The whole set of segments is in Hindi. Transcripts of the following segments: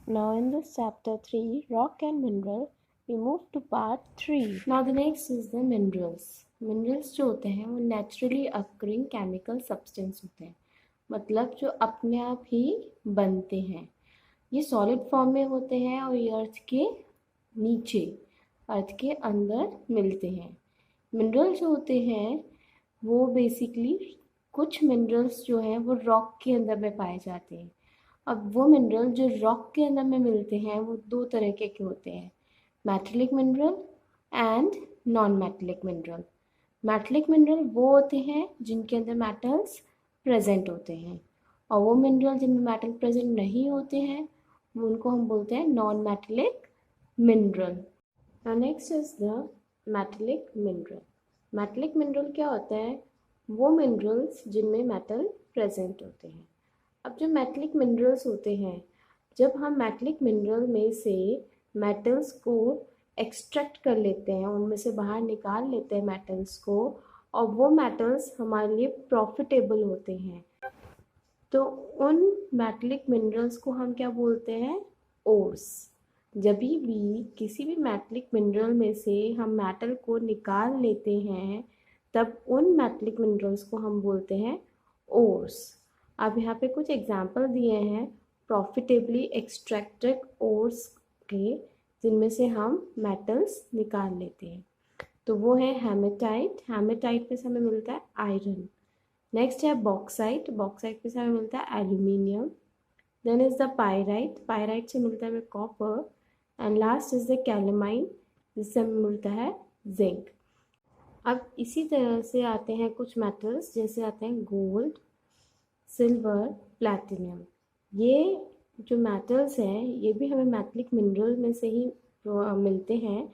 Now in this chapter 3, rock and mineral, we move to part 3. Now the next is the minerals. Minerals जो होते हैं वो naturally occurring chemical substance होते हैं, मतलब जो अपने आप ही बनते हैं। ये सॉलिड फॉर्म में होते हैं और ये अर्थ के नीचे, अर्थ के अंदर मिलते हैं। मिनरल जो होते हैं वो बेसिकली कुछ मिनरल्स जो हैं वो रॉक के अंदर में पाए जाते हैं। अब वो मिनरल जो रॉक के अंदर में मिलते हैं वो दो तरह के होते हैं, metallic mineral and non metallic mineral. Metallic mineral वो होते हैं जिनके अंदर मेटल्स प्रेजेंट होते हैं, और वो मिनरल जिनमें मेटल प्रेजेंट नहीं होते हैं वो उनको हम बोलते हैं non metallic mineral. Now next is the metallic mineral. Metallic mineral क्या होता है? वो मिनरल्स जिनमें मेटल प्रेजेंट होते हैं। अब जो मेटलिक मिनरल्स होते हैं, जब हम मेटलिक मिनरल में से मेटल्स को एक्सट्रैक्ट कर लेते हैं, उनमें से बाहर निकाल लेते हैं मेटल्स को, और वो मेटल्स हमारे लिए प्रॉफिटेबल होते हैं, तो उन मेटलिक मिनरल्स को हम क्या बोलते हैं? ओर्स। जब भी किसी भी मेटलिक मिनरल में से हम मेटल को निकाल लेते हैं, तब उन मेटलिक मिनरल्स को हम बोलते हैं ओर्स। अब यहाँ पे कुछ एग्जाम्पल दिए हैं प्रॉफिटेबली एक्सट्रैक्टेड ओर्स के, जिनमें से हम मेटल्स निकाल लेते हैं। तो वो है हेमेटाइट। हेमेटाइट में से हमें मिलता है आयरन। नेक्स्ट है बॉक्साइट। बॉक्साइट में से हमें मिलता है aluminium. Then is the pyrite. Pyrite से मिलता है हमें copper. And last is the calamine, जिससे हमें मिलता है जिंक। अब इसी तरह से आते हैं कुछ मेटल्स, जैसे आते हैं गोल्ड, सिल्वर, प्लैटिनम। ये जो मेटल्स हैं ये भी हमें मेटलिक मिनरल में से ही मिलते हैं,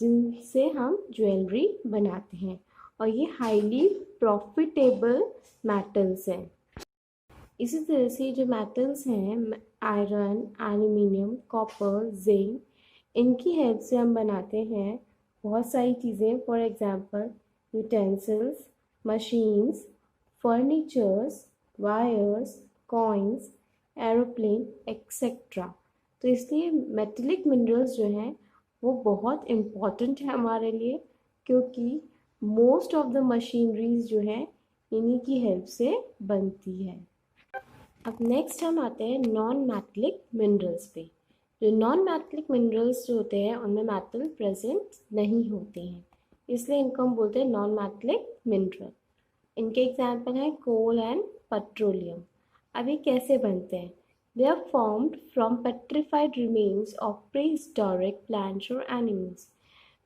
जिनसे हम ज्वेलरी बनाते हैं, और ये हाईली प्रॉफिटेबल मेटल्स हैं। इसी तरह से जो मेटल्स हैं आयरन, एल्यूमिनियम, कॉपर, जिंक, इनकी हेल्प से हम बनाते हैं बहुत सारी चीज़ें। For example utensils, machines, furnitures, wires, coins, aeroplane etcetera. तो इसलिए मेटेलिक मिनरल्स जो हैं वो बहुत इम्पॉर्टेंट है हमारे लिए, क्योंकि मोस्ट ऑफ द मशीनरीज जो हैं इन्हीं की हेल्प से बनती है। अब नेक्स्ट हम आते हैं नॉन मेटलिक मिनरल्स पे। जो नॉन मेटलिक मिनरल्स जो होते हैं उनमें मेटल प्रेजेंट नहीं होते हैं, इसलिए इनको हम बोलते हैं नॉन मेटलिक मिनरल। इनके एग्जाम्पल हैं कोल एंड पेट्रोलियम। अब ये कैसे बनते हैं? They are formed from petrified remains of prehistoric plants और एनिमल्स।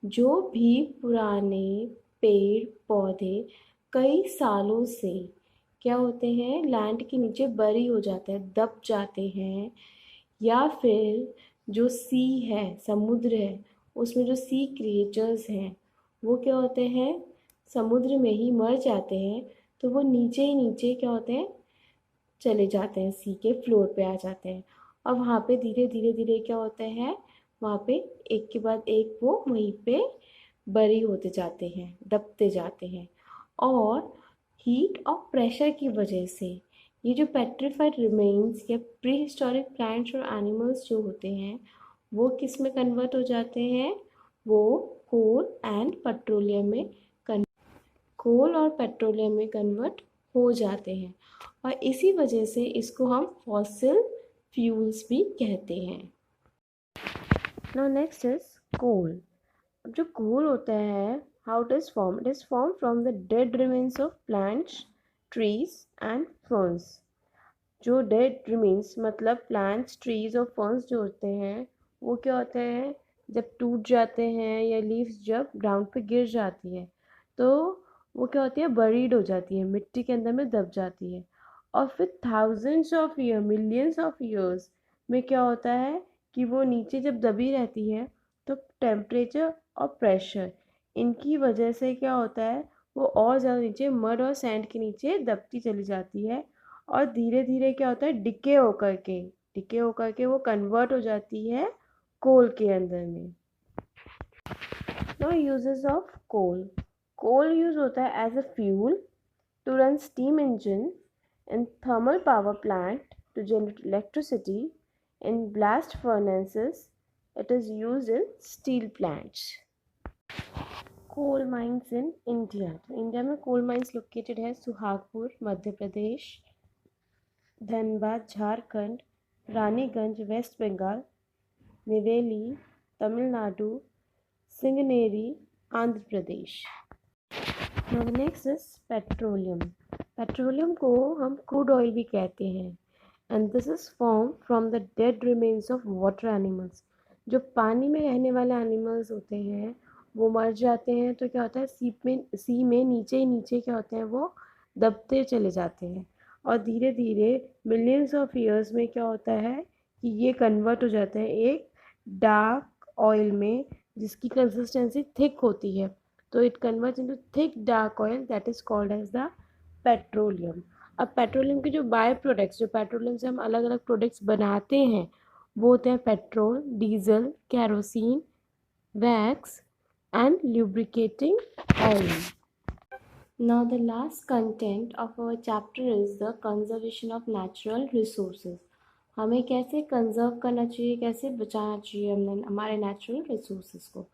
जो भी पुराने पेड़ पौधे कई सालों से क्या होते हैं, लैंड के नीचे बरी हो जाते हैं, दब जाते हैं, या फिर जो सी है, समुद्र है, उसमें जो सी क्रिएचर्स हैं वो क्या होते हैं, समुद्र में ही मर जाते हैं, तो वो नीचे ही नीचे क्या होते हैं, चले जाते हैं, सी के फ्लोर पे आ जाते हैं, और वहाँ पे धीरे धीरे धीरे क्या होता है, वहाँ पे एक के बाद एक वो वहीं पे बरी होते जाते हैं, दबते जाते हैं। और हीट और प्रेशर की वजह से ये जो पेट्रिफाइड रिमेन्स या प्री हिस्टोरिक प्लांट्स और एनिमल्स जो होते हैं वो किस में कन्वर्ट हो जाते हैं, वो कोल एंड पेट्रोलियम में कोल और पेट्रोलियम में कन्वर्ट हो जाते हैं, और इसी वजह से इसको हम फॉसिल फ्यूल्स भी कहते हैं। नाउ नेक्स्ट इज कोल। अब जो कोल होता है, how it is form? It is form from the dead remains of plants, trees and ferns. जो डेड रिमेन्स मतलब प्लांट्स, ट्रीज और फर्न्स जो होते हैं वो क्या होते हैं, जब टूट जाते हैं या लीव्स जब ग्राउंड पे गिर जाती है तो वो क्या होती है, बरीड हो जाती है, मिट्टी के अंदर में दब जाती है, और फिर thousands of year, millions of years में क्या होता है कि वो नीचे जब दबी रहती है तो टेम्परेचर और प्रेशर इनकी वजह से क्या होता है, वो और ज़्यादा नीचे मड और सैंड के नीचे दबती चली जाती है, और धीरे धीरे क्या होता है, डिके होकर के वो कन्वर्ट हो जाती है कोल के अंदर में। Now uses of coal. Coal use होता है as a fuel to run steam engine in thermal power plant to generate electricity, In blast furnaces, it is used in steel plants. Coal mines in India. तो इंडिया में कोल माइंस लोकेटेड है Suhagpur Madhya Pradesh, Dhanbad Jharkhand, Raniganj West Bengal, Neyveli Tamil Nadu, Singareni Andhra Pradesh. Now the next is petroleum. Petroleum को हम क्रूड ऑयल भी कहते हैं and this is form from the dead remains of water animals. जो पानी में रहने वाले एनिमल्स होते हैं वो मर जाते हैं तो क्या होता है सी में नीचे क्या होते हैं वो दबते चले जाते हैं और धीरे धीरे मिलियंस ऑफ ईयर्स में क्या होता है कि ये कन्वर्ट हो जाते हैं एक डार्क ऑयल में जिसकी कंसिस्टेंसी थिक होती है. तो it converts into thick dark oil that is called as the petroleum. अब पेट्रोलियम के जो बाय प्रोडक्ट्स जो पेट्रोलियम से हम अलग अलग प्रोडक्ट्स बनाते हैं वो होते हैं petrol, diesel, kerosene, wax and lubricating oil. Now the last content of our chapter is the conservation of natural resources. हमें कैसे कंजर्व करना चाहिए, कैसे बचाना चाहिए हमने हमारे नेचुरल रिसोर्सेज को.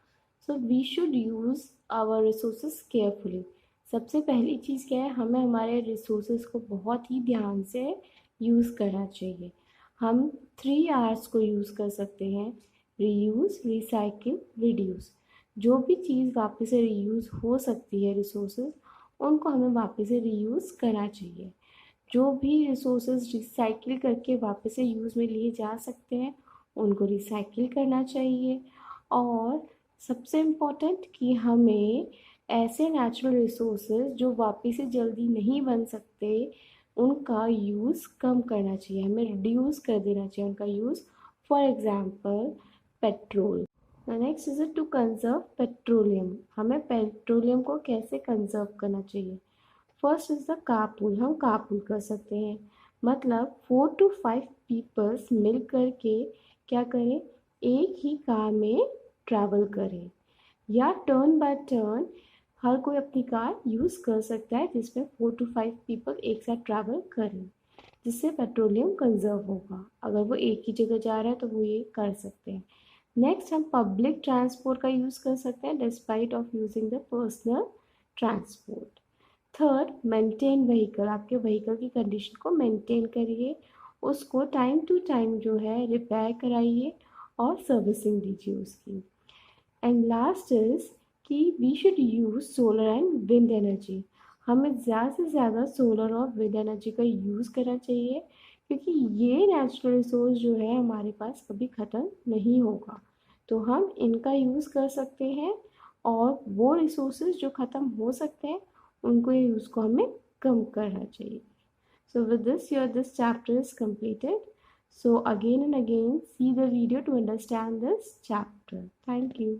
So we should use our resources carefully. सबसे पहली चीज़ क्या है, हमें हमारे रिसोर्सेज को बहुत ही ध्यान से यूज़ करना चाहिए. हम 3 R's को यूज़ कर सकते हैं, रीयूज़, रिसाइकिल, रिड्यूस. जो भी चीज़ वापस से रीयूज़ हो सकती है रिसोर्सेज उनको हमें वापस से रीयूज़ करना चाहिए. जो भी रिसोर्सेज रिसाइकिल करके वापस से यूज़ में लिए जा सकते हैं उनको रिसाइकिल करना चाहिए. और सबसे इम्पोर्टेंट कि हमें ऐसे नेचुरल रिसोर्सेज जो वापस से जल्दी नहीं बन सकते उनका यूज़ कम करना चाहिए, हमें रिड्यूस कर देना चाहिए उनका use. For example petrol. Next is to conserve petroleum. हमें पेट्रोलियम को कैसे कंजर्व करना चाहिए. First is the carpool. हम कारपूल कर सकते हैं, मतलब 4 to 5 पीपल्स मिल करके क्या करें, एक ही कार में ट्रैवल करें. या टर्न बाय टर्न हर कोई अपनी कार यूज़ कर सकता है जिसमें 4 to 5 पीपल एक साथ ट्रैवल करें, जिससे पेट्रोलियम कंजर्व होगा. अगर वो एक ही जगह जा रहा है तो वो ये कर सकते हैं. नेक्स्ट हम पब्लिक ट्रांसपोर्ट का यूज़ कर सकते हैं despite of using the personal transport. Third, maintain vehicle. आपके व्हीकल की कंडीशन को मेंटेन करिए, उसको टाइम टू टाइम जो है रिपेयर कराइए और सर्विसिंग दीजिए उसकी. एंड लास्ट इज़ कि we should use solar and wind energy. हमें ज़्यादा से ज़्यादा सोलर और विंड एनर्जी का यूज़ करना चाहिए क्योंकि ये नेचुरल रिसोर्स जो है हमारे पास कभी ख़त्म नहीं होगा. तो हम इनका यूज़ कर सकते हैं और वो रिसोर्सेज जो ख़त्म हो सकते हैं उनको यूज़ को हमें कम करना चाहिए. So with this this chapter is completed. So again and again see the video to understand this chapter. Thank you.